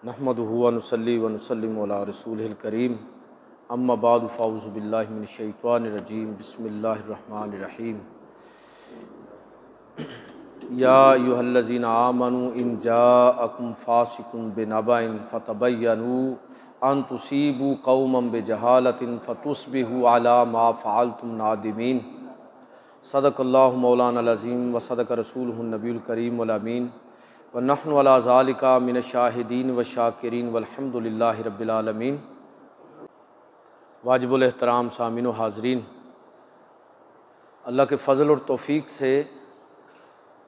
نحمدہ و نصلی و نسلم علی رسولہ الکریم اما بعد فاعوذ باللہ من الشیطان الرجیم بسم اللہ الرحمن الرحیم یا ایھا الذین آمنوا ان جاءکم فاسق بنبأ فتبینوا ان تصیبوا قوما بجہالۃ فتصبحوا علی ما فعلتم نادمین۔ صدق اللہ مولانا العظیم و صدق رسولہ النبی الکریم الامین ونحن علی ذالک من الشاہدین والشاکرین والحمد للہ رب العالمین۔ واجب الاحترام سامعین و حاضرین، اللہ کے فضل اور توفیق سے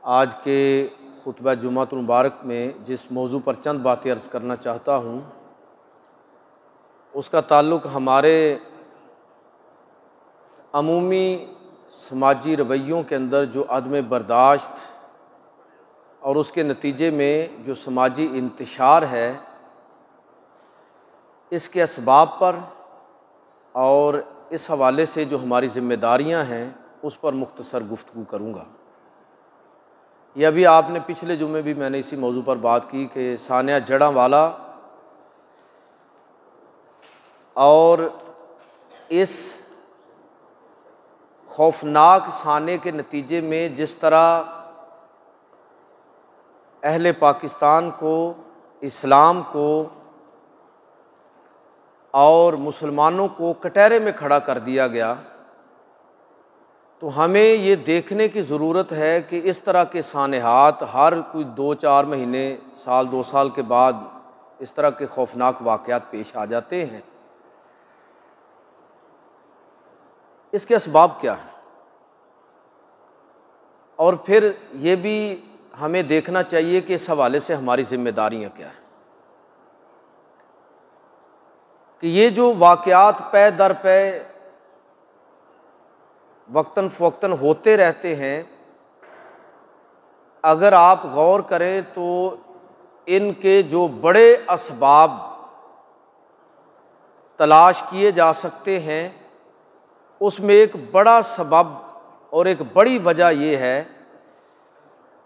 آج کے خطبہ جمعۃ المبارک میں جس موضوع پر چند باتیں عرض کرنا چاہتا ہوں اس کا تعلق ہمارے عمومی سماجی رویوں کے اندر جو عدم برداشت اور اس کے نتیجے میں جو سماجی انتشار ہے اس کے اسباب پر اور اس حوالے سے جو ہماری ذمہ داریاں ہیں اس پر مختصر گفتگو کروں گا۔ یہ ابھی آپ نے پچھلے جمعے بھی میں نے اسی موضوع پر بات کی کہ سانحہ جڑاں والا اور اس خوفناک سانحے کے نتیجے میں جس طرح اہل پاکستان کو، اسلام کو اور مسلمانوں کو کٹہرے میں کھڑا کر دیا گیا، تو ہمیں یہ دیکھنے کی ضرورت ہے کہ اس طرح کے سانحات ہر کوئی 2-4 مہینے، سال 2 سال کے بعد اس طرح کے خوفناک واقعات پیش آ جاتے ہیں۔ اس کے اسباب کیا ہیں؟ اور پھر یہ بھی ہمیں دیکھنا چاہیے کہ اس حوالے سے ہماری ذمہ داریاں کیا ہیں کہ یہ جو واقعات پے در پے وقتاً فوقتاً ہوتے رہتے ہیں، اگر آپ غور کریں تو ان کے جو بڑے اسباب تلاش کیے جا سکتے ہیں اس میں ایک بڑا سبب اور ایک بڑی وجہ یہ ہے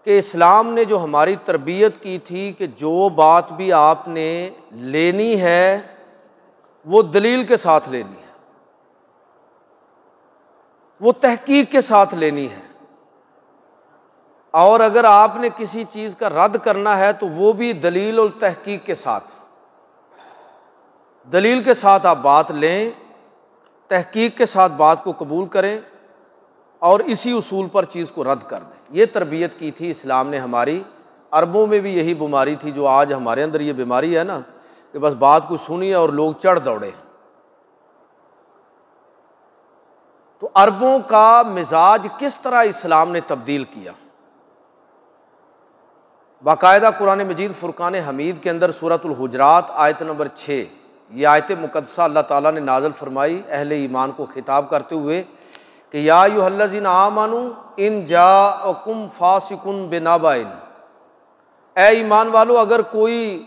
کہ اسلام نے جو ہماری تربیت کی تھی کہ جو بات بھی آپ نے لینی ہے وہ دلیل کے ساتھ لینی ہے، وہ تحقیق کے ساتھ لینی ہے، اور اگر آپ نے کسی چیز کا رد کرنا ہے تو وہ بھی دلیل اور تحقیق کے ساتھ، دلیل کے ساتھ آپ بات لیں، تحقیق کے ساتھ بات کو قبول کریں اور اسی اصول پر چیز کو رد کر دیں۔ یہ تربیت کی تھی اسلام نے ہماری۔ عربوں میں بھی یہی بیماری تھی جو آج ہمارے اندر یہ بیماری ہے نا کہ بس بات کو سنی اور لوگ چڑھ دوڑے۔ تو عربوں کا مزاج کس طرح اسلام نے تبدیل کیا؟ باقاعدہ قرآن مجید فرقان حمید کے اندر سورۃ الحجرات آیت نمبر 6 یہ آیت مقدسہ اللہ تعالیٰ نے نازل فرمائی اہل ایمان کو خطاب کرتے ہوئے کہ یا ایھا الذین آمنوا ان جاءکم فاسق بنبأ، اے ایمان والو اگر کوئی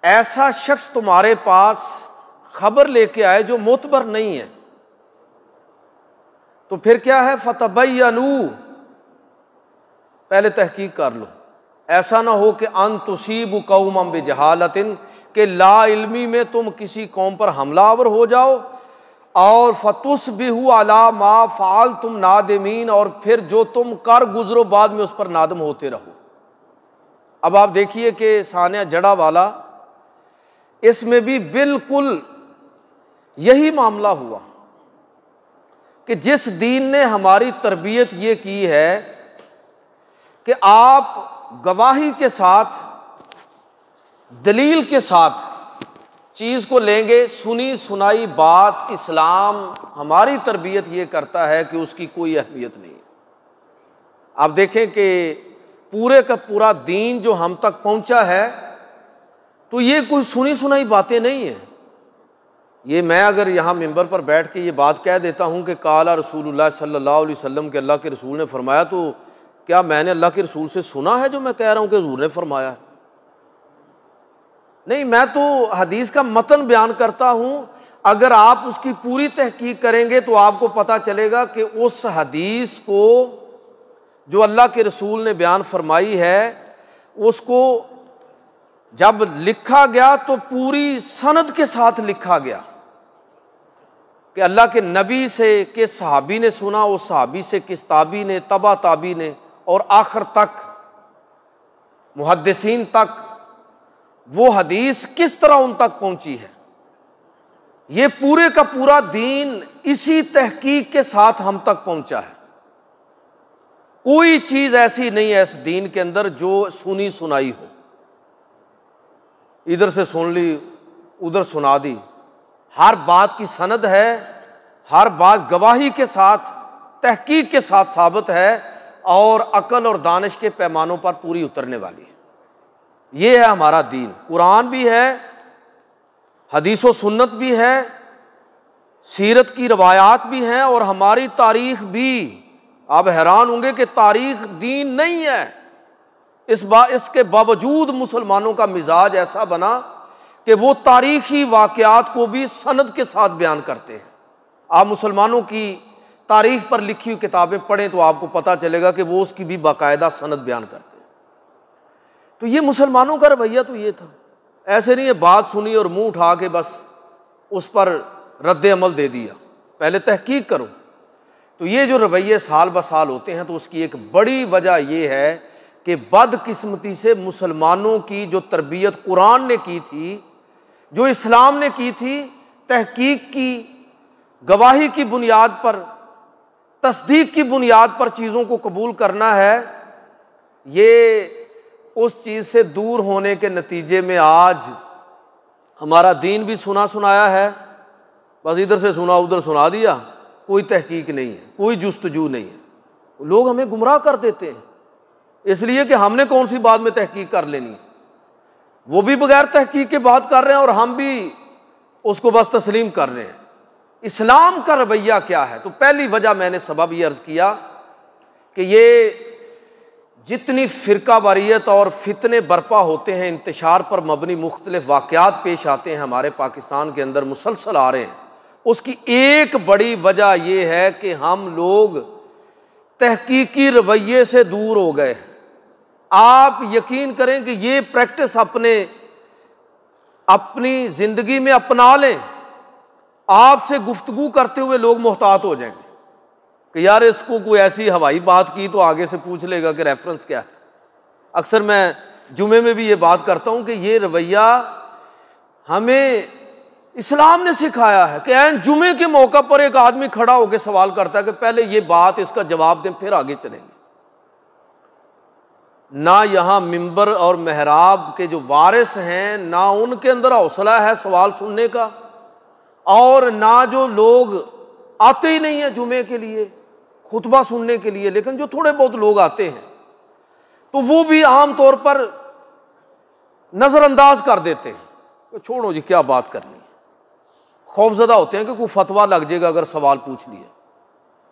ایسا شخص تمہارے پاس خبر لے کے آئے جو معتبر نہیں ہے تو پھر کیا ہے؟ فتبینوا، پہلے تحقیق کر لو، ایسا نہ ہو کہ ان تصیبوا قوما بجہالۃ، کہ لا علمی میں تم کسی قوم پر حملہ آور ہو جاؤ، اور فتصبحوا علی ما فعلتم نادمین، اور پھر جو تم کر گزرو بعد میں اس پر نادم ہوتے رہو۔ اب آپ دیکھیے کہ سانحہ جڑا والا اس میں بھی بالکل یہی معاملہ ہوا کہ جس دین نے ہماری تربیت یہ کی ہے کہ آپ گواہی کے ساتھ، دلیل کے ساتھ چیز کو لیں گے، سنی سنائی بات، اسلام ہماری تربیت یہ کرتا ہے کہ اس کی کوئی اہمیت نہیں۔ آپ دیکھیں کہ پورے کا پورا دین جو ہم تک پہنچا ہے تو یہ کوئی سنی سنائی باتیں نہیں ہیں۔ یہ میں اگر یہاں ممبر پر بیٹھ کے یہ بات کہہ دیتا ہوں کہ قال رسول اللہ صلی اللہ علیہ وسلم کہ اللہ کے رسول نے فرمایا، تو کیا میں نے اللہ کے رسول سے سنا ہے جو میں کہہ رہا ہوں کہ حضور نے فرمایا ہے؟ نہیں، میں تو حدیث کا متن بیان کرتا ہوں۔ اگر آپ اس کی پوری تحقیق کریں گے تو آپ کو پتہ چلے گا کہ اس حدیث کو جو اللہ کے رسول نے بیان فرمائی ہے اس کو جب لکھا گیا تو پوری سند کے ساتھ لکھا گیا کہ اللہ کے نبی سے کس صحابی نے سنا، اس صحابی سے کس تابعی نے، تبع تابعی نے، اور آخر تک محدثین تک وہ حدیث کس طرح ان تک پہنچی ہے۔ یہ پورے کا پورا دین اسی تحقیق کے ساتھ ہم تک پہنچا ہے۔ کوئی چیز ایسی نہیں ہے اس دین کے اندر جو سنی سنائی ہو، ادھر سے سن لی ادھر سنا دی۔ ہر بات کی سند ہے، ہر بات گواہی کے ساتھ تحقیق کے ساتھ ثابت ہے، اور عقل اور دانش کے پیمانوں پر پوری اترنے والی ہے۔ یہ ہے ہمارا دین۔ قرآن بھی ہے، حدیث و سنت بھی ہے، سیرت کی روایات بھی ہیں، اور ہماری تاریخ بھی۔ آپ حیران ہوں گے کہ تاریخ دین نہیں ہے، اس کے باوجود مسلمانوں کا مزاج ایسا بنا کہ وہ تاریخی واقعات کو بھی سند کے ساتھ بیان کرتے ہیں۔ آپ مسلمانوں کی تاریخ پر لکھی ہوئی کتابیں پڑھیں تو آپ کو پتہ چلے گا کہ وہ اس کی بھی باقاعدہ سند بیان کرتے ہیں۔ تو یہ مسلمانوں کا رویہ تو یہ تھا، ایسے نہیں ہے بات سنی اور منہ اٹھا کے بس اس پر رد عمل دے دیا، پہلے تحقیق کرو۔ تو یہ جو رویے سال بہ سال ہوتے ہیں تو اس کی ایک بڑی وجہ یہ ہے کہ بدقسمتی سے مسلمانوں کی جو تربیت قرآن نے کی تھی، جو اسلام نے کی تھی، تحقیق کی، گواہی کی بنیاد پر، تصدیق کی بنیاد پر چیزوں کو قبول کرنا ہے، یہ اس چیز سے دور ہونے کے نتیجے میں آج ہمارا دین بھی سنا سنایا ہے، بس ادھر سے سنا ادھر سنا دیا، کوئی تحقیق نہیں ہے، کوئی جستجو نہیں ہے۔ لوگ ہمیں گمراہ کر دیتے ہیں اس لیے کہ ہم نے کون سی بات میں تحقیق کر لینی ہے، وہ بھی بغیر تحقیق کے بات کر رہے ہیں اور ہم بھی اس کو بس تسلیم کر رہے ہیں۔ اسلام کا رویہ کیا ہے؟ تو پہلی وجہ میں نے سبب یہ عرض کیا کہ یہ جتنی فرقہ واریت اور فتنے برپا ہوتے ہیں، انتشار پر مبنی مختلف واقعات پیش آتے ہیں ہمارے پاکستان کے اندر مسلسل آ رہے ہیں، اس کی ایک بڑی وجہ یہ ہے کہ ہم لوگ تحقیقی رویے سے دور ہو گئے ہیں۔ آپ یقین کریں کہ یہ پریکٹس اپنی زندگی میں اپنا لیں، آپ سے گفتگو کرتے ہوئے لوگ محتاط ہو جائیں گے کہ یار اس کو کوئی ایسی ہوائی بات کی تو آگے سے پوچھ لے گا کہ ریفرنس کیا ہے۔ اکثر میں جمعے میں بھی یہ بات کرتا ہوں کہ یہ رویہ ہمیں اسلام نے سکھایا ہے کہ این جمعے کے موقع پر ایک آدمی کھڑا ہو کے سوال کرتا ہے کہ پہلے یہ بات، اس کا جواب دیں پھر آگے چلیں گے۔ نہ یہاں ممبر اور محراب کے جو وارث ہیں، نہ ان کے اندر حوصلہ ہے سوال سننے کا، اور نہ جو لوگ آتے ہی نہیں ہیں جمعے کے لیے خطبہ سننے کے لیے، لیکن جو تھوڑے بہت لوگ آتے ہیں تو وہ بھی عام طور پر نظر انداز کر دیتے ہیں کہ چھوڑو جی کیا بات کرنی ہے، خوف زدہ ہوتے ہیں کہ کوئی فتویٰ لگ جائے گا اگر سوال پوچھ لیا،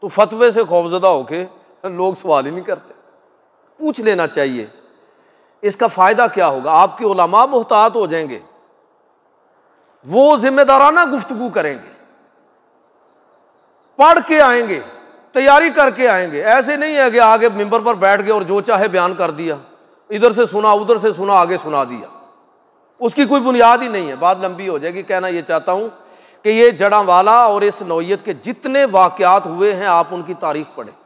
تو فتوے سے خوف زدہ ہو کے لوگ سوال ہی نہیں کرتے۔ پوچھ لینا چاہیے، اس کا فائدہ کیا ہوگا؟ آپ کے علماء محتاط ہو جائیں گے، وہ ذمہ دارانہ گفتگو کریں گے، پڑھ کے آئیں گے، تیاری کر کے آئیں گے۔ ایسے نہیں ہے کہ آگے ممبر پر بیٹھ گئے اور جو چاہے بیان کر دیا، ادھر سے سنا ادھر سے سنا آگے سنا دیا، اس کی کوئی بنیاد ہی نہیں ہے۔ بات لمبی ہو جائے گی، کہنا یہ چاہتا ہوں کہ یہ جڑاں والا اور اس نوعیت کے جتنے واقعات ہوئے ہیں آپ ان کی تاریخ پڑھیں،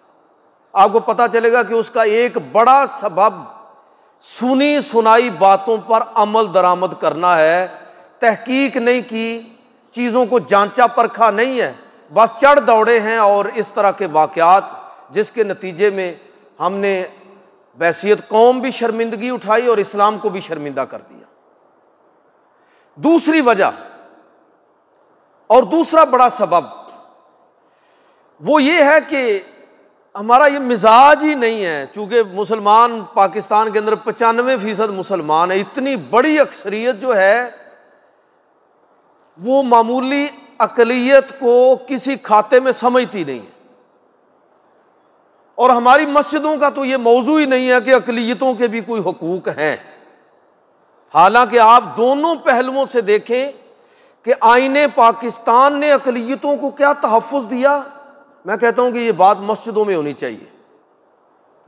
آپ کو پتہ چلے گا کہ اس کا ایک بڑا سبب سنی سنائی باتوں پر عمل درآمد کرنا ہے، تحقیق نہیں کی، چیزوں کو جانچا پرکھا نہیں ہے، بس چڑھ دوڑے ہیں، اور اس طرح کے واقعات جس کے نتیجے میں ہم نے بحیثیت قوم بھی شرمندگی اٹھائی اور اسلام کو بھی شرمندہ کر دیا۔ دوسری وجہ اور دوسرا بڑا سبب وہ یہ ہے کہ ہمارا یہ مزاج ہی نہیں ہے، چونکہ مسلمان پاکستان کے اندر 95% مسلمان ہے، اتنی بڑی اکثریت جو ہے وہ معمولی اقلیت کو کسی کھاتے میں سمجھتی نہیں ہے، اور ہماری مسجدوں کا تو یہ موضوع ہی نہیں ہے کہ اقلیتوں کے بھی کوئی حقوق ہیں۔ حالانکہ آپ دونوں پہلوؤں سے دیکھیں کہ آئین پاکستان نے اقلیتوں کو کیا تحفظ دیا۔ میں کہتا ہوں کہ یہ بات مسجدوں میں ہونی چاہیے،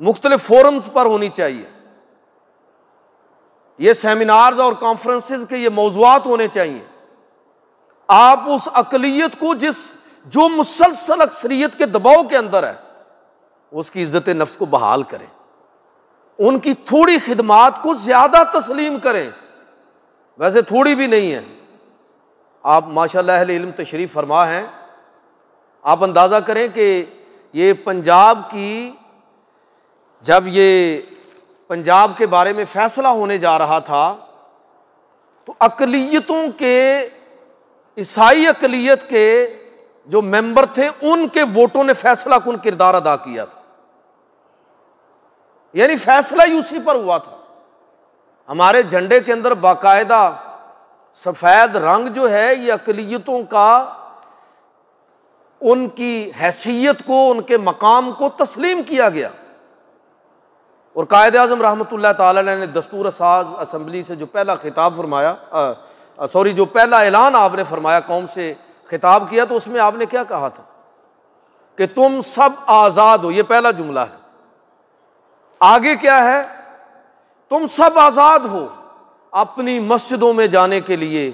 مختلف فورمز پر ہونی چاہیے، یہ سیمینارز اور کانفرنسز کے یہ موضوعات ہونے چاہیے. آپ اس اقلیت کو جو مسلسل اکثریت کے دباؤ کے اندر ہے اس کی عزت نفس کو بحال کریں، ان کی تھوڑی خدمات کو زیادہ تسلیم کریں. ویسے تھوڑی بھی نہیں ہے، آپ ماشاءاللہ اہل علم تشریف فرما ہیں. آپ اندازہ کریں کہ یہ پنجاب کی، جب یہ پنجاب کے بارے میں فیصلہ ہونے جا رہا تھا تو اقلیتوں کے، عیسائی اقلیت کے جو ممبر تھے ان کے ووٹوں نے فیصلہ کن کردار ادا کیا تھا. یعنی فیصلہ ہی اسی پر ہوا تھا. ہمارے جھنڈے کے اندر باقاعدہ سفید رنگ جو ہے یہ اقلیتوں کا، ان کی حیثیت کو، ان کے مقام کو تسلیم کیا گیا. اور قائد اعظم رحمۃ اللہ تعالی علیہ نے دستور ساز اسمبلی سے جو پہلا خطاب فرمایا، جو پہلا اعلان آپ نے فرمایا، قوم سے خطاب کیا، تو اس میں آپ نے کیا کہا تھا کہ تم سب آزاد ہو. یہ پہلا جملہ ہے. آگے کیا ہے؟ تم سب آزاد ہو اپنی مسجدوں میں جانے کے لیے،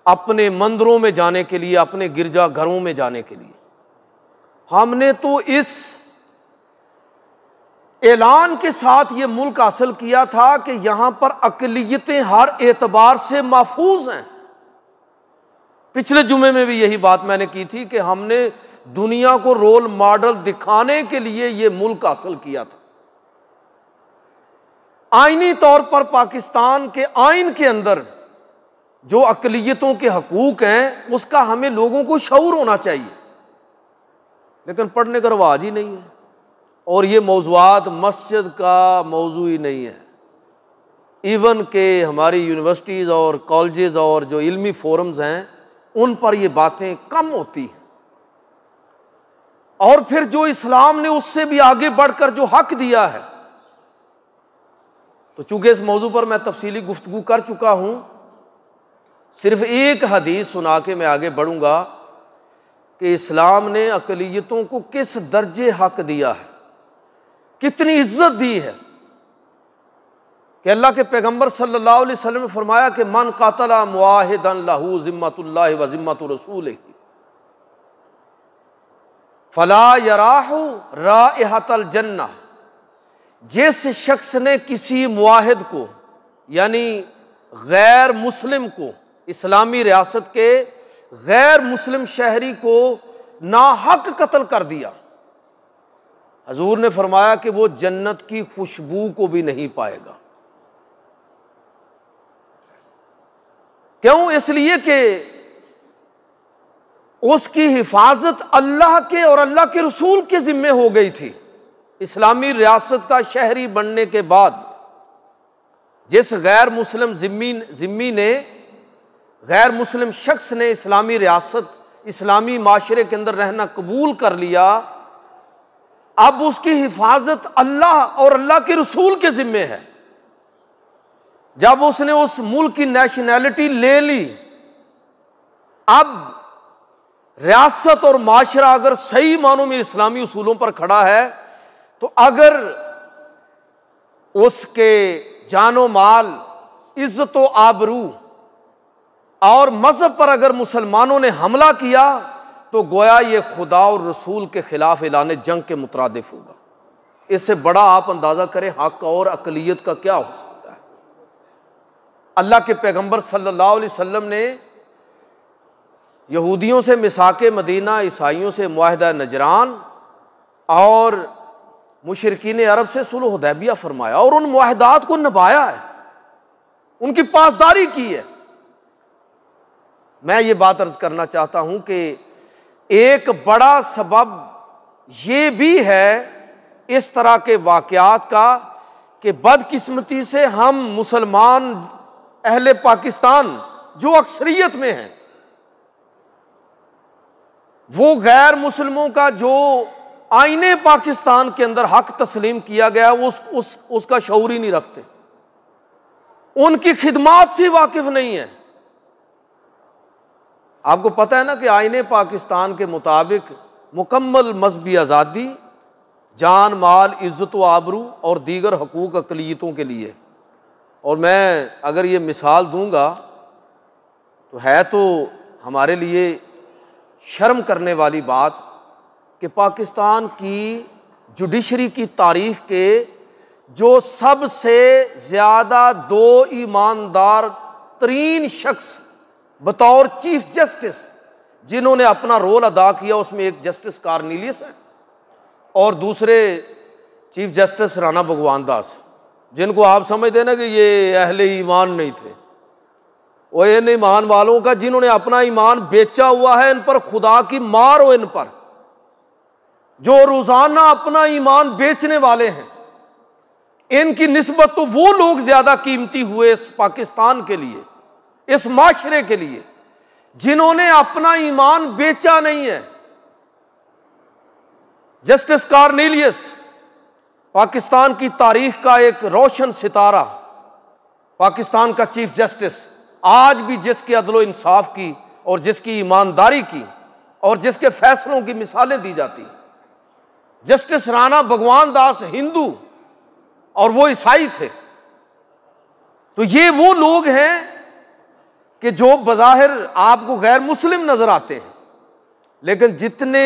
اپنے مندروں میں جانے کے لیے، اپنے گرجا گھروں میں جانے کے لیے. ہم نے تو اس اعلان کے ساتھ یہ ملک حاصل کیا تھا کہ یہاں پر اقلیتیں ہر اعتبار سے محفوظ ہیں. پچھلے جمعے میں بھی یہی بات میں نے کی تھی کہ ہم نے دنیا کو رول ماڈل دکھانے کے لیے یہ ملک حاصل کیا تھا. آئینی طور پر پاکستان کے آئین کے اندر جو اقلیتوں کے حقوق ہیں اس کا ہمیں لوگوں کو شعور ہونا چاہیے، لیکن پڑھنے کا رواج ہی نہیں ہے. اور یہ موضوعات مسجد کا موضوع ہی نہیں ہے. ایون کہ ہماری یونیورسٹیز اور کالجز اور جو علمی فورمز ہیں ان پر یہ باتیں کم ہوتی ہیں. اور پھر جو اسلام نے اس سے بھی آگے بڑھ کر جو حق دیا ہے، تو چونکہ اس موضوع پر میں تفصیلی گفتگو کر چکا ہوں، صرف ایک حدیث سنا کے میں آگے بڑھوں گا کہ اسلام نے اقلیتوں کو کس درجے حق دیا ہے، کتنی عزت دی ہے. کہ اللہ کے پیغمبر صلی اللہ علیہ وسلم نے فرمایا کہ من قاتل معاہدا لہ ذمۃ اللہ و ذمۃ رسولہ فلا یراح رائحۃ الجنہ. جس شخص نے کسی معاہد کو، یعنی غیر مسلم کو، اسلامی ریاست کے غیر مسلم شہری کو ناحق قتل کر دیا، حضور نے فرمایا کہ وہ جنت کی خوشبو کو بھی نہیں پائے گا. کیوں؟ اس لیے کہ اس کی حفاظت اللہ کے اور اللہ کے رسول کے ذمے ہو گئی تھی. اسلامی ریاست کا شہری بننے کے بعد جس غیر مسلم ذمی نے، غیر مسلم شخص نے اسلامی ریاست، اسلامی معاشرے کے اندر رہنا قبول کر لیا، اب اس کی حفاظت اللہ اور اللہ کے رسول کے ذمے ہے. جب اس نے اس ملک کی نیشنلٹی لے لی، اب ریاست اور معاشرہ اگر صحیح معنوں میں اسلامی اصولوں پر کھڑا ہے تو اگر اس کے جان و مال، عزت و آبرو اور مذہب پر اگر مسلمانوں نے حملہ کیا تو گویا یہ خدا اور رسول کے خلاف اعلان جنگ کے مترادف ہوگا. اس سے بڑا آپ اندازہ کریں حق اور اقلیت کا کیا ہو سکتا ہے. اللہ کے پیغمبر صلی اللہ علیہ وسلم نے یہودیوں سے میثاق مدینہ، عیسائیوں سے معاہدہ نجران اور مشرکین عرب سے صلح حدیبیہ فرمایا، اور ان معاہدات کو نبھایا ہے، ان کی پاسداری کی ہے. میں یہ بات عرض کرنا چاہتا ہوں کہ ایک بڑا سبب یہ بھی ہے اس طرح کے واقعات کا کہ بدقسمتی سے ہم مسلمان اہل پاکستان جو اکثریت میں ہیں، وہ غیر مسلموں کا جو آئین پاکستان کے اندر حق تسلیم کیا گیا وہ اس کا شعور ہی نہیں رکھتے، ان کی خدمات سے واقف نہیں ہیں. آپ کو پتہ ہے نا کہ آئین پاکستان کے مطابق مکمل مذہبی آزادی، جان مال، عزت و آبرو اور دیگر حقوق اقلیتوں کے لیے، اور میں اگر یہ مثال دوں گا تو ہمارے لیے شرم کرنے والی بات کہ پاکستان کی جوڈیشری کی تاریخ کے جو سب سے زیادہ دو ایماندار ترین شخص بطور چیف جسٹس جنہوں نے اپنا رول ادا کیا، اس میں ایک جسٹس کارنیلیس ہے اور دوسرے چیف جسٹس رانا بھگوان داس، جن کو آپ سمجھتے ہیں نا کہ یہ اہل ایمان نہیں تھے، وہ ان ایمان والوں کا جنہوں نے اپنا ایمان بیچا ہوا ہے، ان پر خدا کی مار ہو، ان پر جو روزانہ اپنا ایمان بیچنے والے ہیں، ان کی نسبت تو وہ لوگ زیادہ قیمتی ہوئے اس پاکستان کے لیے، اس معاشرے کے لیے، جنہوں نے اپنا ایمان بیچا نہیں ہے۔ جسٹس کارنیلیس پاکستان کی تاریخ کا ایک روشن ستارہ، پاکستان کا چیف جسٹس، آج بھی جس کے عدل و انصاف کی اور جس کی ایمانداری کی اور جس کے فیصلوں کی مثالیں دی جاتی ہیں۔ جسٹس رانا بھگوان داس ہندو اور وہ عیسائی تھے، تو یہ وہ لوگ ہیں کہ جو بظاہر آپ کو غیر مسلم نظر آتے ہیں، لیکن جتنے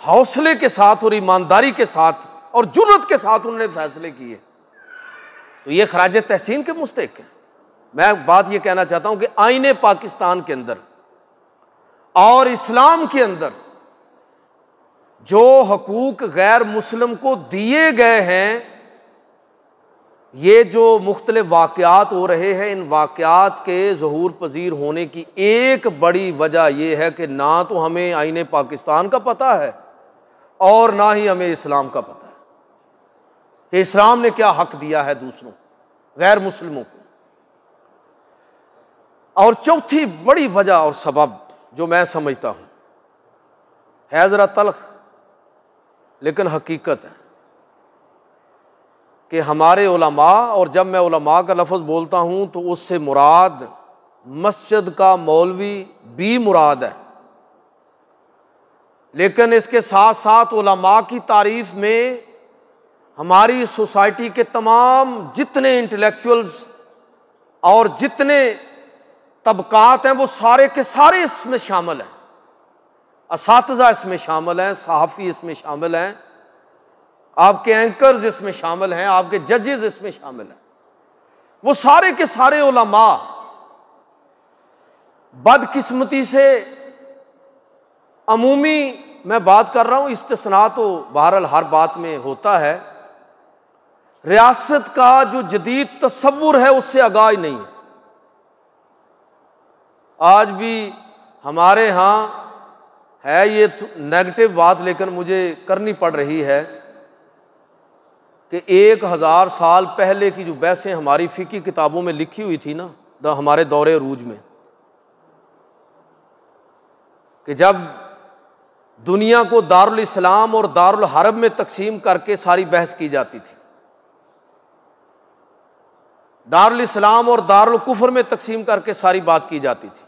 حوصلے کے ساتھ اور ایمانداری کے ساتھ اور جرأت کے ساتھ انہوں نے فیصلے کیے، تو یہ خراج تحسین کے مستحق ہیں۔ میں بات یہ کہنا چاہتا ہوں کہ آئین پاکستان کے اندر اور اسلام کے اندر جو حقوق غیر مسلم کو دیے گئے ہیں، یہ جو مختلف واقعات ہو رہے ہیں، ان واقعات کے ظہور پذیر ہونے کی ایک بڑی وجہ یہ ہے کہ نہ تو ہمیں آئین پاکستان کا پتہ ہے اور نہ ہی ہمیں اسلام کا پتہ ہے کہ اسلام نے کیا حق دیا ہے دوسروں غیر مسلموں کو۔ اور چوتھی بڑی وجہ اور سبب جو میں سمجھتا ہوں ہے ذرا تلخ لیکن حقیقت ہے کہ ہمارے علماء، اور جب میں علماء کا لفظ بولتا ہوں تو اس سے مراد مسجد کا مولوی بھی مراد ہے، لیکن اس کے ساتھ ساتھ علماء کی تعریف میں ہماری سوسائٹی کے تمام جتنے انٹلیکچوئلز اور جتنے طبقات ہیں وہ سارے کے سارے اس میں شامل ہیں۔ اساتذہ اس میں شامل ہیں، صحافی اس میں شامل ہیں، آپ کے اینکرز اس میں شامل ہیں، آپ کے ججز اس میں شامل ہیں، وہ سارے کے سارے علماء بدقسمتی سے عمومی میں بات کر رہا ہوں، استثناء تو بہرحال ہر بات میں ہوتا ہے، ریاست کا جو جدید تصور ہے اس سے آگاہ نہیں ہے۔ آج بھی ہمارے ہاں ہے یہ نیگیٹو بات، لیکن مجھے کرنی پڑ رہی ہے کہ 1000 سال پہلے کی جو بحثیں ہماری فقہی کتابوں میں لکھی ہوئی تھی نا، ہمارے دور عروج میں، کہ جب دنیا کو دارالاسلام اور دارالحرب میں تقسیم کر کے ساری بحث کی جاتی تھی، دارالاسلام اور دارالکفر میں تقسیم کر کے ساری بات کی جاتی تھی،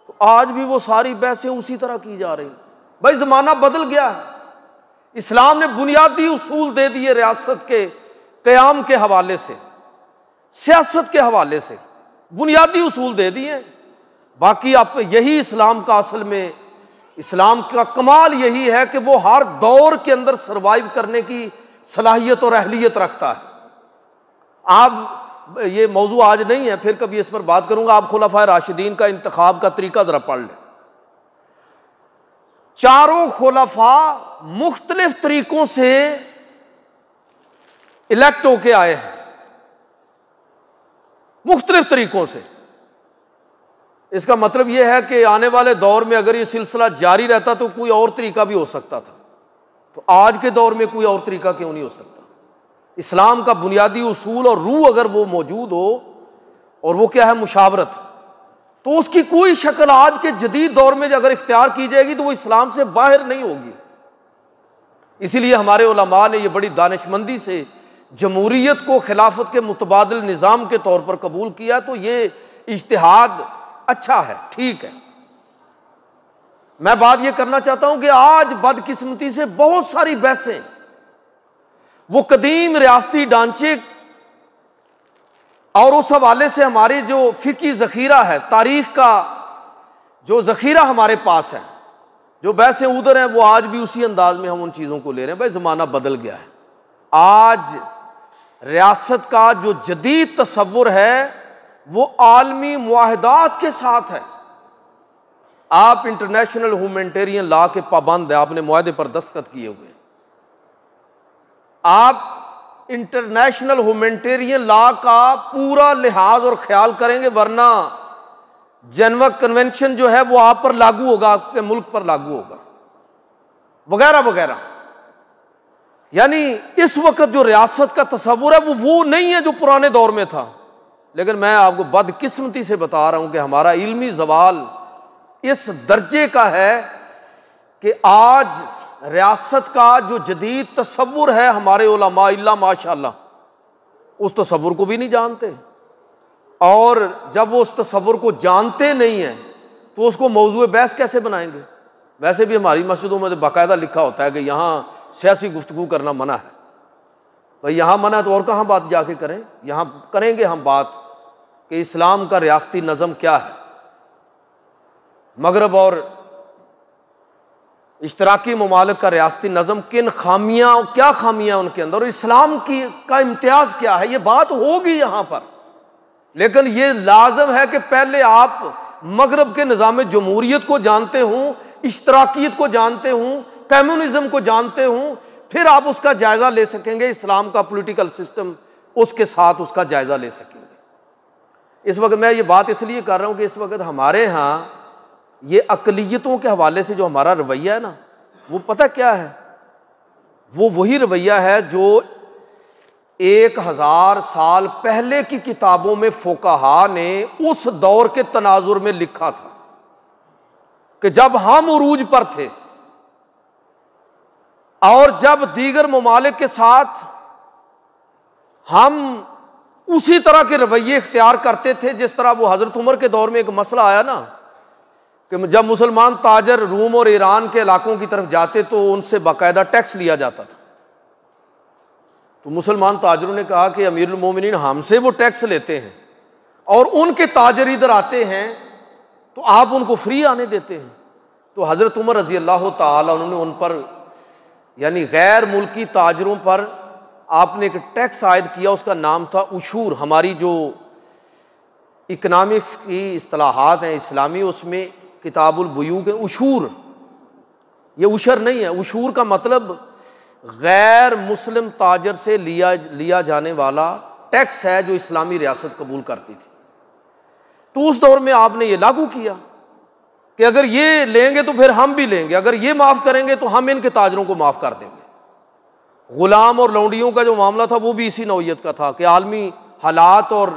تو آج بھی وہ ساری بحثیں اسی طرح کی جا رہی ہیں۔ بھائی زمانہ بدل گیا ہے، اسلام نے بنیادی اصول دے دیے، ریاست کے قیام کے حوالے سے، سیاست کے حوالے سے بنیادی اصول دے دیے، باقی اب یہی اسلام کا اصل میں اسلام کا کمال یہی ہے کہ وہ ہر دور کے اندر سروائیو کرنے کی صلاحیت اور اہلیت رکھتا ہے۔ آپ یہ موضوع آج نہیں ہے، پھر کبھی اس پر بات کروں گا، آپ خلفائے راشدین کا انتخاب کا طریقہ ذرا پڑھ لیں۔ چاروں خلفاء مختلف طریقوں سے الیکٹ ہو کے آئے ہیں، مختلف طریقوں سے۔ اس کا مطلب یہ ہے کہ آنے والے دور میں اگر یہ سلسلہ جاری رہتا تو کوئی اور طریقہ بھی ہو سکتا تھا، تو آج کے دور میں کوئی اور طریقہ کیوں نہیں ہو سکتا؟ اسلام کا بنیادی اصول اور روح اگر وہ موجود ہو، اور وہ کیا ہے؟ مشاورت، تو اس کی کوئی شکل آج کے جدید دور میں اگر اختیار کی جائے گی تو وہ اسلام سے باہر نہیں ہوگی۔ اسی لیے ہمارے علماء نے یہ بڑی دانشمندی سے جمہوریت کو خلافت کے متبادل نظام کے طور پر قبول کیا، تو یہ اجتہاد اچھا ہے، ٹھیک ہے۔ میں بات یہ کرنا چاہتا ہوں کہ آج بدقسمتی سے بہت ساری بحثیں وہ قدیم ریاستی ڈھانچے اور اس حوالے سے ہماری جو فقہی ذخیرہ ہے، تاریخ کا جو ذخیرہ ہمارے پاس ہے، جو بحثیں ادھر ہیں وہ آج بھی اسی انداز میں ہم ان چیزوں کو لے رہے ہیں۔ بھائی زمانہ بدل گیا ہے، آج ریاست کا جو جدید تصور ہے وہ عالمی معاہدات کے ساتھ ہے۔ آپ انٹرنیشنل ہیومینٹیرین لا کے پابند ہیں، آپ نے معاہدے پر دستخط کیے ہوئے ہیں۔ آپ انٹرنیشنل ہیومینٹیرین لا کا پورا لحاظ اور خیال کریں گے، ورنہ جنیوا کنونشن جو ہے وہ آپ پر لاگو ہوگا، آپ کے ملک پر لاگو ہوگا، وغیرہ وغیرہ۔ یعنی اس وقت جو ریاست کا تصور ہے وہ نہیں ہے جو پرانے دور میں تھا۔ لیکن میں آپ کو بدقسمتی سے بتا رہا ہوں کہ ہمارا علمی زوال اس درجے کا ہے کہ آج ریاست کا جو جدید تصور ہے ہمارے علماء اللہ ماشاءاللہ اس تصور کو بھی نہیں جانتے، اور جب وہ اس تصور کو جانتے نہیں ہیں تو اس کو موضوع بحث کیسے بنائیں گے؟ ویسے بھی ہماری مسجدوں میں باقاعدہ لکھا ہوتا ہے کہ یہاں سیاسی گفتگو کرنا منع ہے۔ بھائی یہاں منع ہے تو اور کہاں بات جا کے کریں؟ یہاں کریں گے ہم بات کہ اسلام کا ریاستی نظم کیا ہے، مغرب اور اشتراکی ممالک کا ریاستی نظم کن خامیاں، کیا خامیاں ان کے اندر، اور اسلام کا امتیاز کیا ہے، یہ بات ہوگی یہاں پر۔ لیکن یہ لازم ہے کہ پہلے آپ مغرب کے نظام جمہوریت کو جانتے ہوں، اشتراکیت کو جانتے ہوں، کمیونزم کو جانتے ہوں، پھر آپ اس کا جائزہ لے سکیں گے، اسلام کا پولیٹیکل سسٹم اس کے ساتھ اس کا جائزہ لے سکیں گے۔ اس وقت میں یہ بات اس لیے کر رہا ہوں کہ اس وقت ہمارے ہاں یہ اقلیتوں کے حوالے سے جو ہمارا رویہ ہے نا، وہ پتہ کیا ہے؟ وہ وہی رویہ ہے جو 1000 سال پہلے کی کتابوں میں فقہا نے اس دور کے تناظر میں لکھا تھا کہ جب ہم عروج پر تھے اور جب دیگر ممالک کے ساتھ ہم اسی طرح کے رویے اختیار کرتے تھے جس طرح وہ حضرت عمر کے دور میں ایک مسئلہ آیا نا کہ جب مسلمان تاجر روم اور ایران کے علاقوں کی طرف جاتے تو ان سے باقاعدہ ٹیکس لیا جاتا تھا۔ تو مسلمان تاجروں نے کہا کہ امیر المومنین ہم سے وہ ٹیکس لیتے ہیں اور ان کے تاجر ادھر آتے ہیں تو آپ ان کو فری آنے دیتے ہیں۔ تو حضرت عمر رضی اللہ تعالی انہوں نے ان پر یعنی غیر ملکی تاجروں پر آپ نے ایک ٹیکس عائد کیا، اس کا نام تھا عشور۔ ہماری جو اکنامکس کی اصطلاحات ہیں اسلامی، اس میں کتاب البیوع کے عشور، یہ عشر نہیں ہے، عشور کا مطلب غیر مسلم تاجر سے لیا جانے والا ٹیکس ہے جو اسلامی ریاست قبول کرتی تھی۔ تو اس دور میں آپ نے یہ لاگو کیا کہ اگر یہ لیں گے تو پھر ہم بھی لیں گے، اگر یہ معاف کریں گے تو ہم ان کے تاجروں کو معاف کر دیں گے۔ غلام اور لونڈیوں کا جو معاملہ تھا وہ بھی اسی نوعیت کا تھا کہ عالمی حالات اور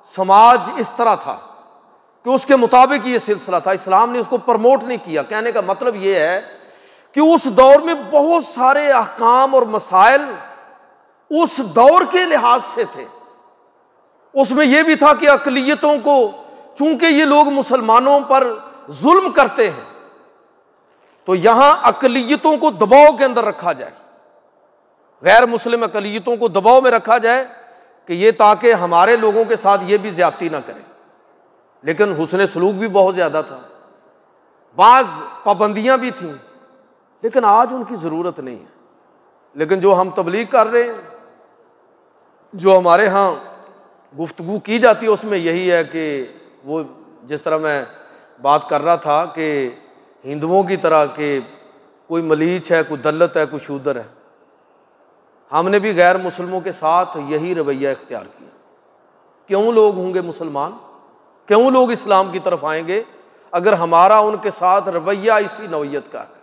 سماج اس طرح تھا کہ اس کے مطابق یہ سلسلہ تھا، اسلام نے اس کو پروموٹ نہیں کیا۔ کہنے کا مطلب یہ ہے کہ اس دور میں بہت سارے احکام اور مسائل اس دور کے لحاظ سے تھے۔ اس میں یہ بھی تھا کہ اقلیتوں کو، چونکہ یہ لوگ مسلمانوں پر ظلم کرتے ہیں تو یہاں اقلیتوں کو دباؤ کے اندر رکھا جائے، غیر مسلم اقلیتوں کو دباؤ میں رکھا جائے کہ یہ تاکہ ہمارے لوگوں کے ساتھ یہ بھی زیادتی نہ کریں۔ لیکن حسن سلوک بھی بہت زیادہ تھا، بعض پابندیاں بھی تھیں، لیکن آج ان کی ضرورت نہیں ہے۔ لیکن جو ہم تبلیغ کر رہے ہیں، جو ہمارے ہاں گفتگو کی جاتی ہے، اس میں یہی ہے کہ وہ جس طرح میں بات کر رہا تھا کہ ہندوؤں کی طرح کہ کوئی ملیچ ہے، کوئی دلت ہے، کوئی شودر ہے، ہم نے بھی غیر مسلموں کے ساتھ یہی رویہ اختیار کیا۔ کیوں لوگ ہوں گے مسلمان، کیوں لوگ اسلام کی طرف آئیں گے اگر ہمارا ان کے ساتھ رویہ اسی نوعیت کا ہے؟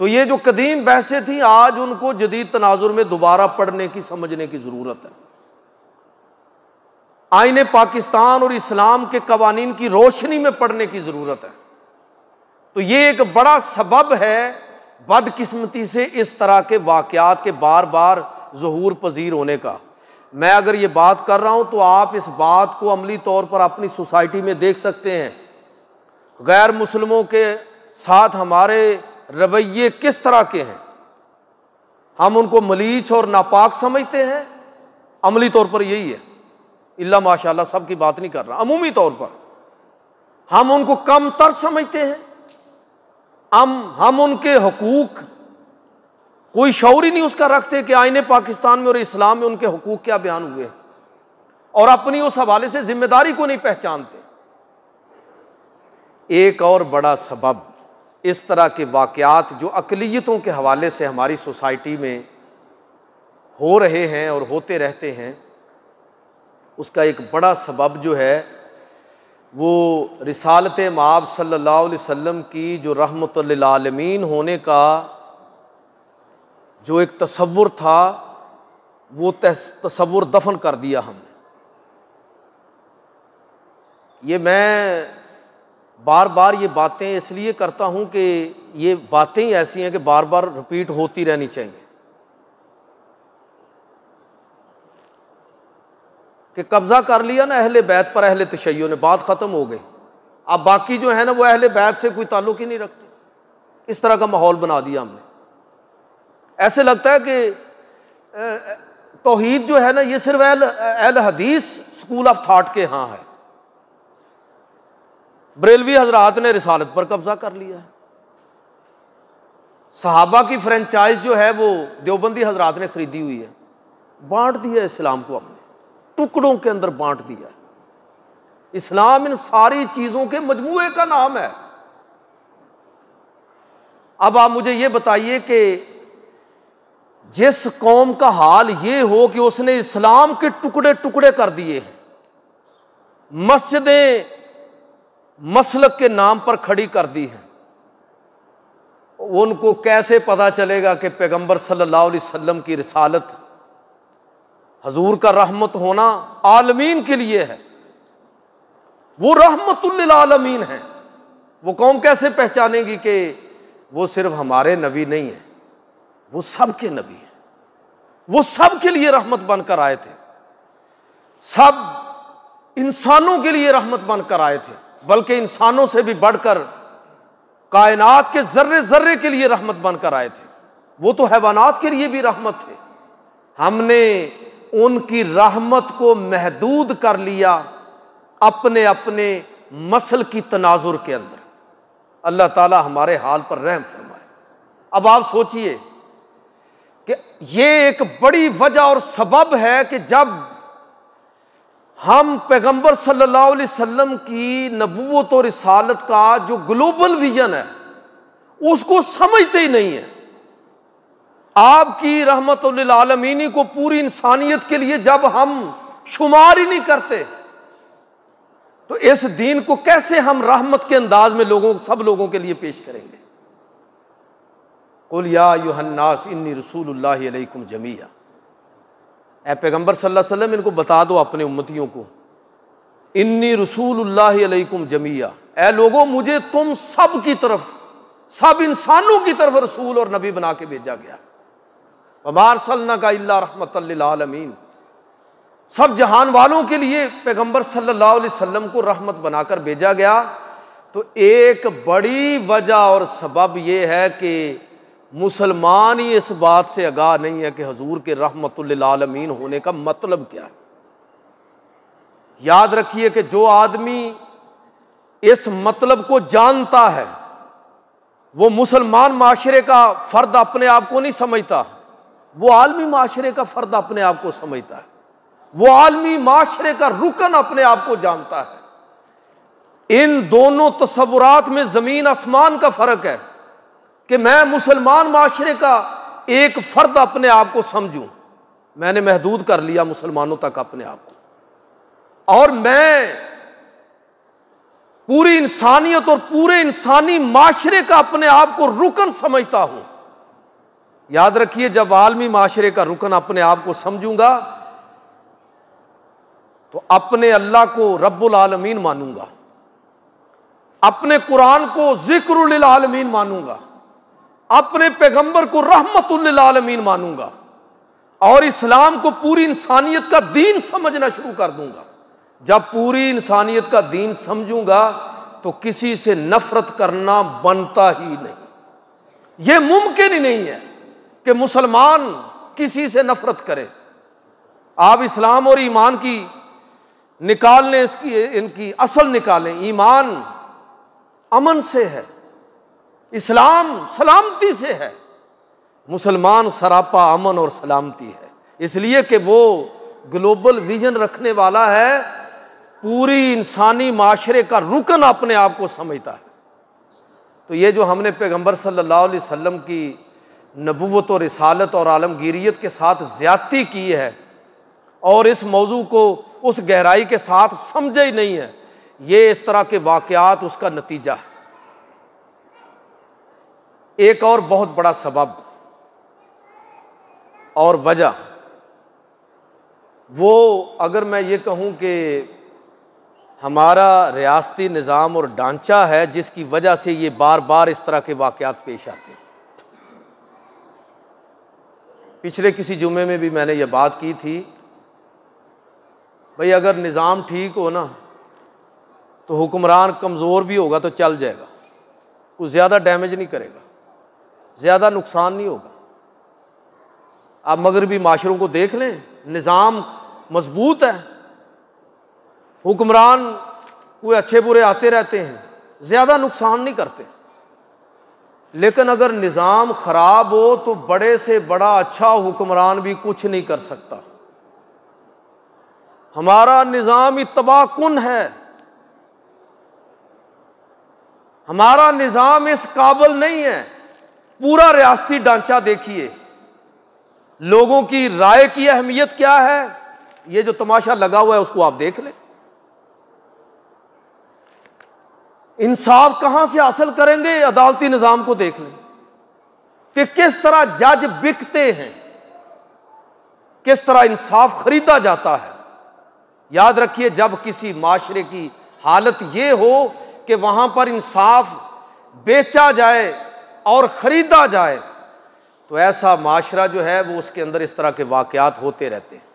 تو یہ جو قدیم بحثیں تھیں آج ان کو جدید تناظر میں دوبارہ پڑھنے کی، سمجھنے کی ضرورت ہے۔ آئین پاکستان اور اسلام کے قوانین کی روشنی میں پڑھنے کی ضرورت ہے۔ تو یہ ایک بڑا سبب ہے بدقسمتی سے اس طرح کے واقعات کے بار بار ظہور پذیر ہونے کا۔ میں اگر یہ بات کر رہا ہوں تو آپ اس بات کو عملی طور پر اپنی سوسائٹی میں دیکھ سکتے ہیں، غیر مسلموں کے ساتھ ہمارے رویے کس طرح کے ہیں۔ ہم ان کو ملیچ اور ناپاک سمجھتے ہیں، عملی طور پر یہی ہے۔ اللہ ماشاءاللہ سب کی بات نہیں کر رہا، عمومی طور پر ہم ان کو کم تر سمجھتے ہیں، ہم ان کے حقوق کوئی شعور ہی نہیں اس کا رکھتے کہ آئین پاکستان میں اور اسلام میں ان کے حقوق کیا بیان ہوئے، اور اپنی اس حوالے سے ذمہ داری کو نہیں پہچانتے۔ ایک اور بڑا سبب اس طرح کے واقعات جو اقلیتوں کے حوالے سے ہماری سوسائٹی میں ہو رہے ہیں اور ہوتے رہتے ہیں، اس کا ایک بڑا سبب جو ہے وہ رسالت مآب صلی اللہ علیہ وسلم کی جو رحمت للعالمین ہونے کا جو ایک تصور تھا، وہ تصور دفن کر دیا ہم نے۔ یہ میں بار بار یہ باتیں اس لیے کرتا ہوں کہ یہ باتیں ہی ایسی ہیں کہ بار بار رپیٹ ہوتی رہنی چاہیے، کہ قبضہ کر لیا نا اہل بیت پر اہل تشیع نے، بات ختم ہو گئی، اب باقی جو ہے نا وہ اہل بیت سے کوئی تعلق ہی نہیں رکھتے، اس طرح کا ماحول بنا دیا ہم نے۔ ایسے لگتا ہے کہ توحید جو ہے نا یہ صرف اہل حدیث اسکول آف تھاٹ کے ہاں ہے، بریلوی حضرات نے رسالت پر قبضہ کر لیا ہے، صحابہ کی فرنچائز جو ہے وہ دیوبندی حضرات نے خریدی ہوئی ہے، بانٹ دیا اسلام کو، ہم نے ٹکڑوں کے اندر بانٹ دیا ہے۔ اسلام ان ساری چیزوں کے مجموعے کا نام ہے۔ اب آپ مجھے یہ بتائیے کہ جس قوم کا حال یہ ہو کہ اس نے اسلام کے ٹکڑے ٹکڑے کر دیے ہیں، مسجدیں مسلک کے نام پر کھڑی کر دی ہیں، ان کو کیسے پتا چلے گا کہ پیغمبر صلی اللہ علیہ وسلم کی رسالت، حضور کا رحمت ہونا عالمین کے لیے ہے، وہ رحمت للعالمین ہے، وہ قوم کیسے پہچانے گی کہ وہ صرف ہمارے نبی نہیں ہیں، وہ سب کے نبی ہیں، وہ سب کے لیے رحمت بن کر آئے تھے، سب انسانوں کے لیے رحمت بن کر آئے تھے، بلکہ انسانوں سے بھی بڑھ کر کائنات کے ذرے ذرے کے لیے رحمت بن کر آئے تھے، وہ تو حیوانات کے لیے بھی رحمت تھے۔ ہم نے ان کی رحمت کو محدود کر لیا اپنے اپنے مسل کی تناظر کے اندر۔ اللہ تعالی ہمارے حال پر رحم فرمائے۔ اب آپ سوچئے کہ یہ ایک بڑی وجہ اور سبب ہے کہ جب ہم پیغمبر صلی اللہ علیہ وسلم کی نبوت اور رسالت کا جو گلوبل ویژن ہے اس کو سمجھتے ہی نہیں ہیں، آپ کی رحمت للعالمین کو پوری انسانیت کے لیے جب ہم شمار ہی نہیں کرتے تو اس دین کو کیسے ہم رحمت کے انداز میں سب لوگوں کے لیے پیش کریں گے؟ قل یا ایھا الناس انی رسول اللہ علیکم جمیعا، اے پیغمبر صلی اللہ علیہ وسلم ان کو بتا دو اپنے امتیوں کو، انی رسول اللہ علیکم جمیعا، اے لوگوں مجھے تم سب کی طرف، سب انسانوں کی طرف رسول اور نبی بنا کے بھیجا گیا، وما ارسلناک الا رحمۃ للعالمین، سب جہان والوں کے لیے پیغمبر صلی اللہ علیہ وسلم کو رحمت بنا کر بھیجا گیا۔ تو ایک بڑی وجہ اور سبب یہ ہے کہ مسلمان ہی اس بات سے آگاہ نہیں ہے کہ حضور کے رحمت للعالمین ہونے کا مطلب کیا ہے۔ یاد رکھیے کہ جو آدمی اس مطلب کو جانتا ہے وہ مسلمان معاشرے کا فرد اپنے آپ کو نہیں سمجھتا، وہ عالمی معاشرے کا فرد اپنے آپ کو سمجھتا ہے، وہ عالمی معاشرے کا رکن اپنے آپ کو جانتا ہے۔ ان دونوں تصورات میں زمین آسمان کا فرق ہے کہ میں مسلمان معاشرے کا ایک فرد اپنے آپ کو سمجھوں، میں نے محدود کر لیا مسلمانوں تک اپنے آپ کو، اور میں پوری انسانیت اور پورے انسانی معاشرے کا اپنے آپ کو رکن سمجھتا ہوں۔ یاد رکھیے جب عالمی معاشرے کا رکن اپنے آپ کو سمجھوں گا تو اپنے اللہ کو رب العالمین مانوں گا، اپنے قرآن کو ذکر للعالمین مانوں گا، اپنے پیغمبر کو رحمت للعالمین مانوں گا، اور اسلام کو پوری انسانیت کا دین سمجھنا شروع کر دوں گا۔ جب پوری انسانیت کا دین سمجھوں گا تو کسی سے نفرت کرنا بنتا ہی نہیں، یہ ممکن ہی نہیں ہے کہ مسلمان کسی سے نفرت کرے۔ آپ اسلام اور ایمان کی نکالنے اس کی ان کی اصل نکالیں۔ ایمان امن سے ہے، اسلام سلامتی سے ہے، مسلمان سراپا امن اور سلامتی ہے، اس لیے کہ وہ گلوبل ویژن رکھنے والا ہے، پوری انسانی معاشرے کا رکن اپنے آپ کو سمجھتا ہے۔ تو یہ جو ہم نے پیغمبر صلی اللہ علیہ وسلم کی نبوت اور رسالت اور عالمگیریت کے ساتھ زیادتی کی ہے اور اس موضوع کو اس گہرائی کے ساتھ سمجھا ہی نہیں ہے، یہ اس طرح کے واقعات اس کا نتیجہ ہے۔ ایک اور بہت بڑا سبب اور وجہ، وہ اگر میں یہ کہوں کہ ہمارا ریاستی نظام اور ڈھانچہ ہے جس کی وجہ سے یہ بار بار اس طرح کے واقعات پیش آتے ہیں۔ پچھلے کسی جمعے میں بھی میں نے یہ بات کی تھی، بھئی اگر نظام ٹھیک ہو نا تو حکمران کمزور بھی ہوگا تو چل جائے گا، کوئی زیادہ ڈیمیج نہیں کرے گا، زیادہ نقصان نہیں ہوگا۔ آپ مغربی معاشروں کو دیکھ لیں، نظام مضبوط ہے، حکمران کوئی اچھے برے آتے رہتے ہیں، زیادہ نقصان نہیں کرتے۔ لیکن اگر نظام خراب ہو تو بڑے سے بڑا اچھا حکمران بھی کچھ نہیں کر سکتا۔ ہمارا نظام تباہ کن ہے، ہمارا نظام اس قابل نہیں ہے۔ پورا ریاستی ڈھانچہ دیکھیے، لوگوں کی رائے کی اہمیت کیا ہے، یہ جو تماشا لگا ہوا ہے اس کو آپ دیکھ لیں۔ انصاف کہاں سے حاصل کریں گے، عدالتی نظام کو دیکھ لیں کہ کس طرح جج بکتے ہیں، کس طرح انصاف خریدا جاتا ہے۔ یاد رکھیے، جب کسی معاشرے کی حالت یہ ہو کہ وہاں پر انصاف بیچا جائے اور خریدا جائے تو ایسا معاشرہ جو ہے وہ اس کے اندر اس طرح کے واقعات ہوتے رہتے ہیں۔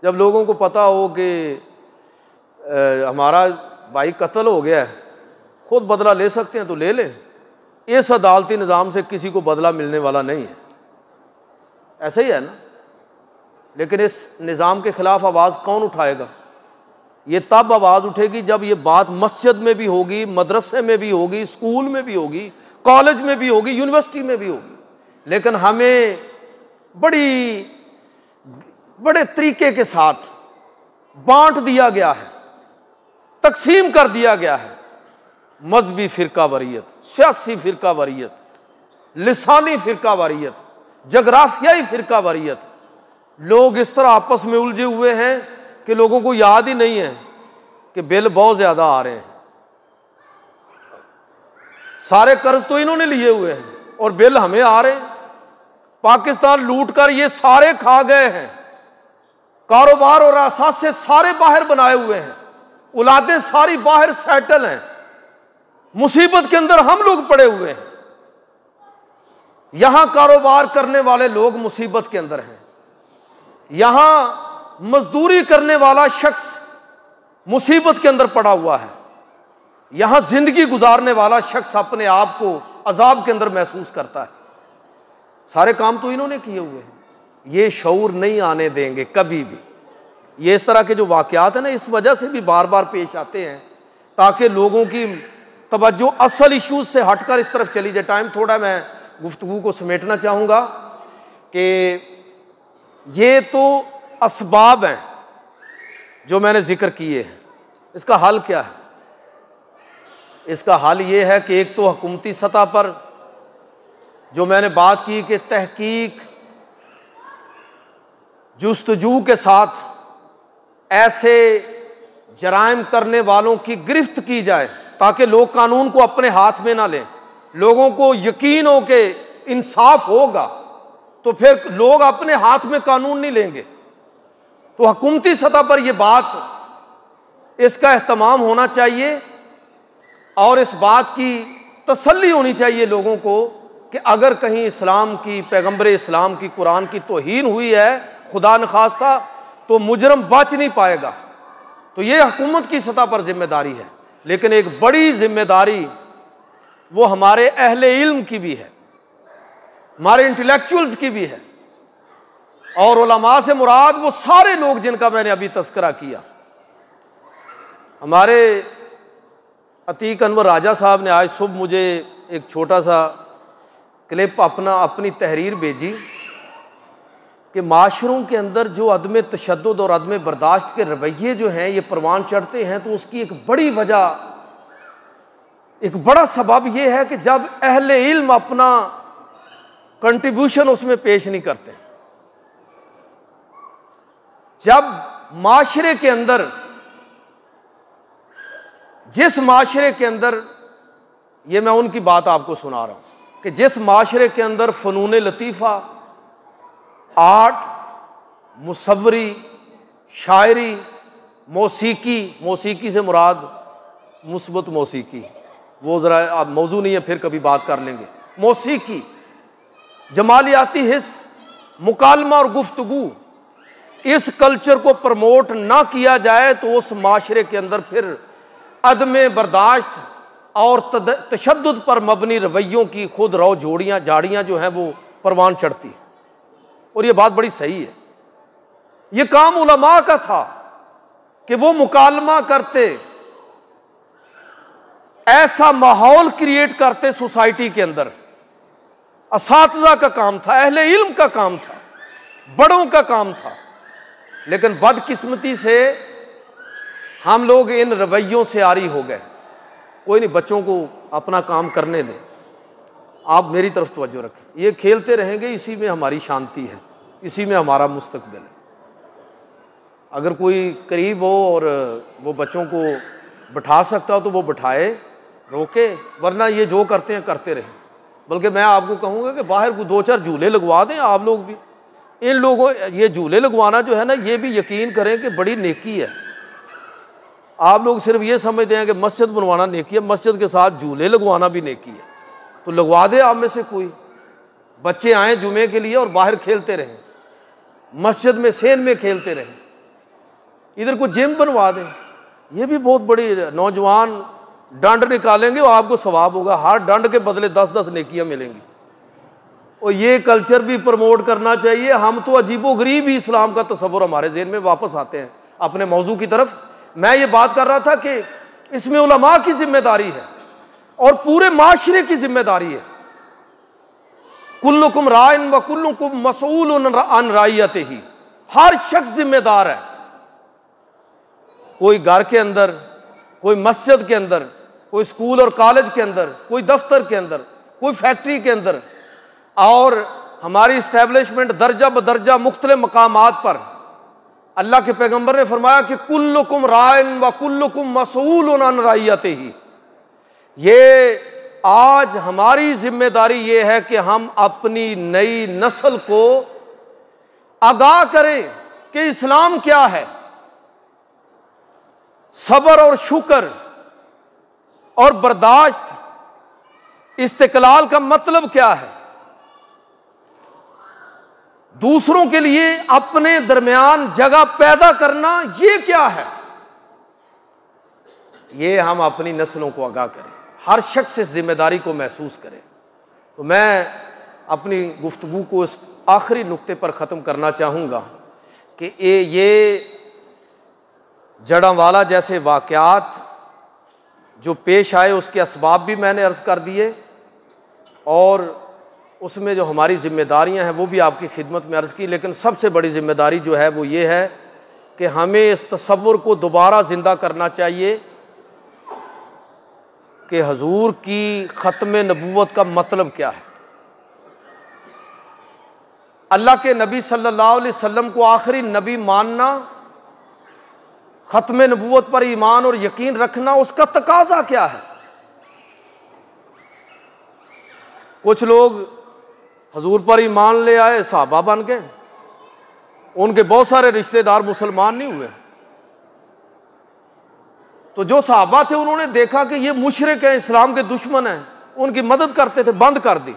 جب لوگوں کو پتہ ہو کہ ہمارا بھائی قتل ہو گیا ہے، خود بدلہ لے سکتے ہیں تو لے لیں، اس عدالتی نظام سے کسی کو بدلہ ملنے والا نہیں ہے، ایسا ہی ہے نا۔ لیکن اس نظام کے خلاف آواز کون اٹھائے گا؟ یہ تب آواز اٹھے گی جب یہ بات مسجد میں بھی ہوگی، مدرسے میں بھی ہوگی، اسکول میں بھی ہوگی، کالج میں بھی ہوگی، یونیورسٹی میں بھی ہوگی۔ لیکن ہمیں بڑے طریقے کے ساتھ بانٹ دیا گیا ہے، تقسیم کر دیا گیا ہے۔ مذہبی فرقہ واریت، سیاسی فرقہ واریت، لسانی فرقہ واریت، جغرافیائی فرقہ واریت۔ لوگ اس طرح آپس میں الجھے ہوئے ہیں کہ لوگوں کو یاد ہی نہیں ہے کہ بل بہت زیادہ آ رہے ہیں، سارے قرض تو انہوں نے لیے ہوئے ہیں اور بل ہمیں آ رہے ہیں۔ پاکستان لوٹ کر یہ سارے کھا گئے ہیں، کاروبار اور اثاثے سارے باہر بنائے ہوئے ہیں، اولادیں ساری باہر سیٹل ہیں، مصیبت کے اندر ہم لوگ پڑے ہوئے ہیں۔ یہاں کاروبار کرنے والے لوگ مصیبت کے اندر ہیں، یہاں مزدوری کرنے والا شخص مصیبت کے اندر پڑا ہوا ہے، یہاں زندگی گزارنے والا شخص اپنے آپ کو عذاب کے اندر محسوس کرتا ہے۔ سارے کام تو انہوں نے کیے ہوئے ہیں۔ یہ شعور نہیں آنے دیں گے کبھی بھی۔ یہ اس طرح کے جو واقعات ہیں نا، اس وجہ سے بھی بار بار پیش آتے ہیں تاکہ لوگوں کی توجہ اصل ایشوز سے ہٹ کر اس طرف چلی جائے۔ ٹائم تھوڑا، میں گفتگو کو سمیٹنا چاہوں گا کہ یہ تو اسباب ہیں جو میں نے ذکر کیے ہیں، اس کا حل کیا ہے؟ اس کا حل یہ ہے کہ ایک تو حکومتی سطح پر جو میں نے بات کی کہ تحقیق جستجو کے ساتھ ایسے جرائم کرنے والوں کی گرفت کی جائے تاکہ لوگ قانون کو اپنے ہاتھ میں نہ لیں، لوگوں کو یقین ہو کہ انصاف ہوگا تو پھر لوگ اپنے ہاتھ میں قانون نہیں لیں گے۔ تو حکومتی سطح پر یہ بات، اس کا اہتمام ہونا چاہیے اور اس بات کی تسلی ہونی چاہیے لوگوں کو کہ اگر کہیں اسلام کی، پیغمبر اسلام کی، قرآن کی توہین ہوئی ہے خدا نخواستہ تو مجرم بچ نہیں پائے گا۔ تو یہ حکومت کی سطح پر ذمہ داری ہے، لیکن ایک بڑی ذمہ داری وہ ہمارے اہل علم کی بھی ہے، ہمارے انٹلیکچوئلز کی بھی ہے، اور علماء سے مراد وہ سارے لوگ جن کا میں نے ابھی تذکرہ کیا، ہمارے عتیق انور راجہ صاحب نے آج صبح مجھے ایک چھوٹا سا کلپ اپنی تحریر بھیجی کہ معاشروں کے اندر جو عدم تشدد اور عدم برداشت کے رویے جو ہیں یہ پروان چڑھتے ہیں، تو اس کی ایک بڑی وجہ، ایک بڑا سبب یہ ہے کہ جب اہل علم اپنا کنٹریبیوشن اس میں پیش نہیں کرتے، جب معاشرے کے اندر، جس معاشرے کے اندر، یہ میں ان کی بات آپ کو سنا رہا ہوں کہ جس معاشرے کے اندر فنون لطیفہ، آرٹ، مصوری، شاعری، موسیقی سے مراد مثبت موسیقی، وہ ذرا آپ موضوع نہیں ہے، پھر کبھی بات کر لیں گے، موسیقی، جمالیاتی حس، مکالمہ اور گفتگو، اس کلچر کو پروموٹ نہ کیا جائے تو اس معاشرے کے اندر پھر عدم برداشت اور تشدد پر مبنی رویوں کی خود رو جھاڑیاں جو ہیں وہ پروان چڑھتی ہیں، اور یہ بات بڑی صحیح ہے۔ یہ کام علماء کا تھا کہ وہ مکالمہ کرتے، ایسا ماحول کریٹ کرتے سوسائٹی کے اندر، اساتذہ کا کام تھا، اہل علم کا کام تھا، بڑوں کا کام تھا، لیکن بدقسمتی سے ہم لوگ ان رویوں سے عاری ہو گئے۔ کوئی نہیں، بچوں کو اپنا کام کرنے دیں، آپ میری طرف توجہ رکھیں، یہ کھیلتے رہیں گے، اسی میں ہماری شانتی ہے، اسی میں ہمارا مستقبل ہے۔ اگر کوئی قریب ہو اور وہ بچوں کو بٹھا سکتا ہو تو وہ بٹھائے، روکے، ورنہ یہ جو کرتے ہیں کرتے رہیں۔ بلکہ میں آپ کو کہوں گا کہ باہر کو 2-4 جھولے لگوا دیں آپ لوگ بھی۔ ان لوگوں، یہ جھولے لگوانا جو ہے نا، یہ بھی یقین کریں کہ بڑی نیکی ہے۔ آپ لوگ صرف یہ سمجھتے ہیں کہ مسجد بنوانا نیکی ہے، مسجد کے ساتھ جھولے لگوانا بھی نیکی ہے، تو لگوا دے آپ میں سے کوئی، بچے آئیں جمعے کے لیے اور باہر کھیلتے رہیں، مسجد میں سین میں کھیلتے رہیں، ادھر کو جم بنوا دیں۔ یہ بھی بہت بڑی، نوجوان ڈنڈ نکالیں گے اور آپ کو ثواب ہوگا، ہر ڈنڈ کے بدلے 10-10 نیکیاں ملیں گی۔ اور یہ کلچر بھی پروموٹ کرنا چاہیے۔ ہم تو عجیب و غریب ہی اسلام کا تصور ہمارے ذہن میں، واپس آتے ہیں اپنے موضوع کی طرف۔ میں یہ بات کر رہا تھا کہ اس میں علماء کی ذمہ داری ہے اور پورے معاشرے کی ذمہ داری ہے۔ کلکم راعٍ وکلکم مسئول عن رعیتہ، ہر شخص ذمہ دار ہے، کوئی گھر کے اندر، کوئی مسجد کے اندر، کوئی اسکول اور کالج کے اندر، کوئی دفتر کے اندر، کوئی فیکٹری کے اندر، اور ہماری اسٹیبلشمنٹ درجہ بدرجہ مختلف مقامات پر۔ اللہ کے پیغمبر نے فرمایا کہ کلکم راعٍ وکلکم مسئول عن رعیتہ۔ یہ آج ہماری ذمہ داری یہ ہے کہ ہم اپنی نئی نسل کو آگاہ کریں کہ اسلام کیا ہے، صبر اور شکر اور برداشت، استقلال کا مطلب کیا ہے، دوسروں کے لیے اپنے درمیان جگہ پیدا کرنا یہ کیا ہے، یہ ہم اپنی نسلوں کو آگاہ کریں، ہر شخص اس ذمہ داری کو محسوس کرے۔ تو میں اپنی گفتگو کو اس آخری نقطے پر ختم کرنا چاہوں گا کہ یہ جڑاں والا جیسے واقعات جو پیش آئے اس کے اسباب بھی میں نے عرض کر دیے، اور اس میں جو ہماری ذمہ داریاں ہیں وہ بھی آپ کی خدمت میں عرض کی، لیکن سب سے بڑی ذمہ داری جو ہے وہ یہ ہے کہ ہمیں اس تصور کو دوبارہ زندہ کرنا چاہیے کہ حضور کی ختم نبوت کا مطلب کیا ہے۔ اللہ کے نبی صلی اللہ علیہ وسلم کو آخری نبی ماننا، ختم نبوت پر ایمان اور یقین رکھنا، اس کا تقاضا کیا ہے۔ کچھ لوگ حضور پر ایمان لے آئے، صحابہ بن گئے، ان کے بہت سارے رشتہ دار مسلمان نہیں ہوئے، تو جو صحابہ تھے انہوں نے دیکھا کہ یہ مشرک ہیں، اسلام کے دشمن ہیں، ان کی مدد کرتے تھے، بند کر دی۔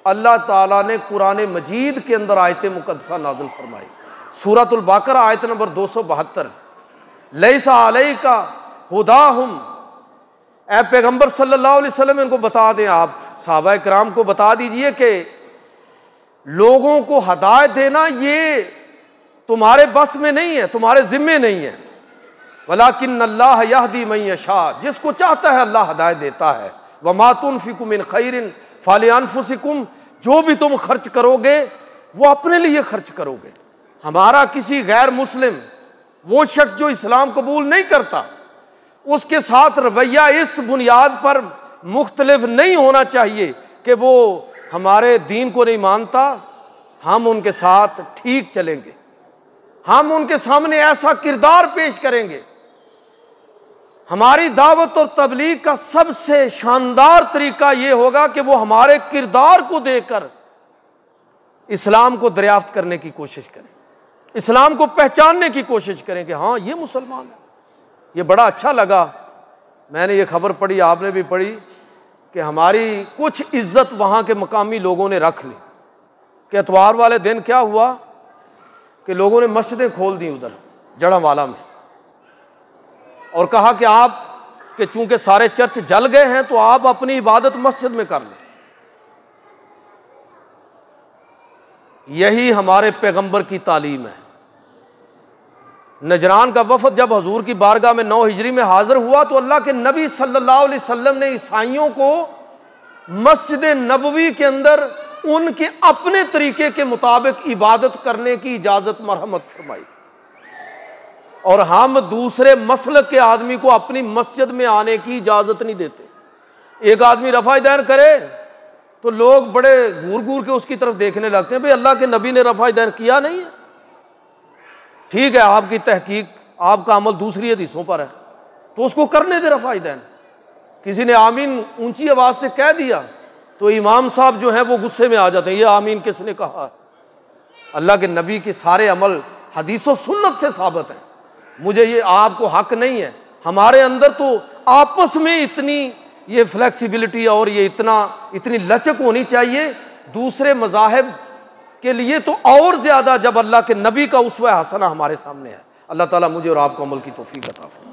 اللہ تعالیٰ نے قرآن مجید کے اندر آیت مقدسہ نازل فرمائی، سورۃ البقرہ آیت نمبر 272، لیس علیک ھداھم، اے پیغمبر صلی اللہ علیہ وسلم ان کو بتا دیں، آپ صحابہ کرام کو بتا دیجئے کہ لوگوں کو ہدایت دینا یہ تمہارے بس میں نہیں ہے، تمہارے ذمے نہیں ہے، ولیکن اللہ یہدی من یشاء، جس کو چاہتا ہے اللہ ہدایت دیتا ہے۔ وما تنفقوا من خیر فلانفسکم، جو بھی تم خرچ کرو گے وہ اپنے لیے خرچ کرو گے۔ ہمارا کسی غیر مسلم، وہ شخص جو اسلام قبول نہیں کرتا، اس کے ساتھ رویہ اس بنیاد پر مختلف نہیں ہونا چاہیے کہ وہ ہمارے دین کو نہیں مانتا، ہم ان کے ساتھ ٹھیک چلیں گے، ہم ان کے سامنے ایسا کردار پیش کریں گے۔ ہماری دعوت اور تبلیغ کا سب سے شاندار طریقہ یہ ہوگا کہ وہ ہمارے کردار کو دیکھ کر اسلام کو دریافت کرنے کی کوشش کریں، اسلام کو پہچاننے کی کوشش کریں کہ ہاں یہ مسلمان ہے۔ یہ بڑا اچھا لگا، میں نے یہ خبر پڑھی، آپ نے بھی پڑھی، کہ ہماری کچھ عزت وہاں کے مقامی لوگوں نے رکھ لی کہ اتوار والے دن کیا ہوا کہ لوگوں نے مسجدیں کھول دیں ادھر جڑاں والا میں، اور کہا کہ آپ کہ چونکہ سارے چرچ جل گئے ہیں تو آپ اپنی عبادت مسجد میں کر لیں۔ یہی ہمارے پیغمبر کی تعلیم ہے۔ نجران کا وفد جب حضور کی بارگاہ میں 9 ہجری میں حاضر ہوا تو اللہ کے نبی صلی اللہ علیہ وسلم نے عیسائیوں کو مسجد نبوی کے اندر ان کے اپنے طریقے کے مطابق عبادت کرنے کی اجازت مرحمت فرمائی، اور ہم دوسرے مسلک کے آدمی کو اپنی مسجد میں آنے کی اجازت نہیں دیتے۔ ایک آدمی رفع دین کرے تو لوگ بڑے گور گور کے اس کی طرف دیکھنے لگتے ہیں، بھئی اللہ کے نبی نے رفع دین کیا نہیں ہے؟ ٹھیک ہے، آپ کی تحقیق، آپ کا عمل دوسری حدیثوں پر ہے تو اس کو کرنے دے رفع دین۔ کسی نے آمین اونچی آواز سے کہہ دیا تو امام صاحب جو ہیں وہ غصے میں آ جاتے ہیں، یہ آمین کس نے کہا؟ اللہ کے نبی کے سارے عمل حدیث و سنت سے ثابت ہیں، مجھے یہ آپ کو حق نہیں ہے۔ ہمارے اندر تو آپس میں اتنی یہ فلیکسیبلٹی اور یہ اتنی لچک ہونی چاہیے، دوسرے مذاہب کے لیے تو اور زیادہ جب اللہ کے نبی کا اسوہ حسنہ ہمارے سامنے ہے۔ اللہ تعالیٰ مجھے اور آپ کو عمل کی توفیق عطا فرمائے۔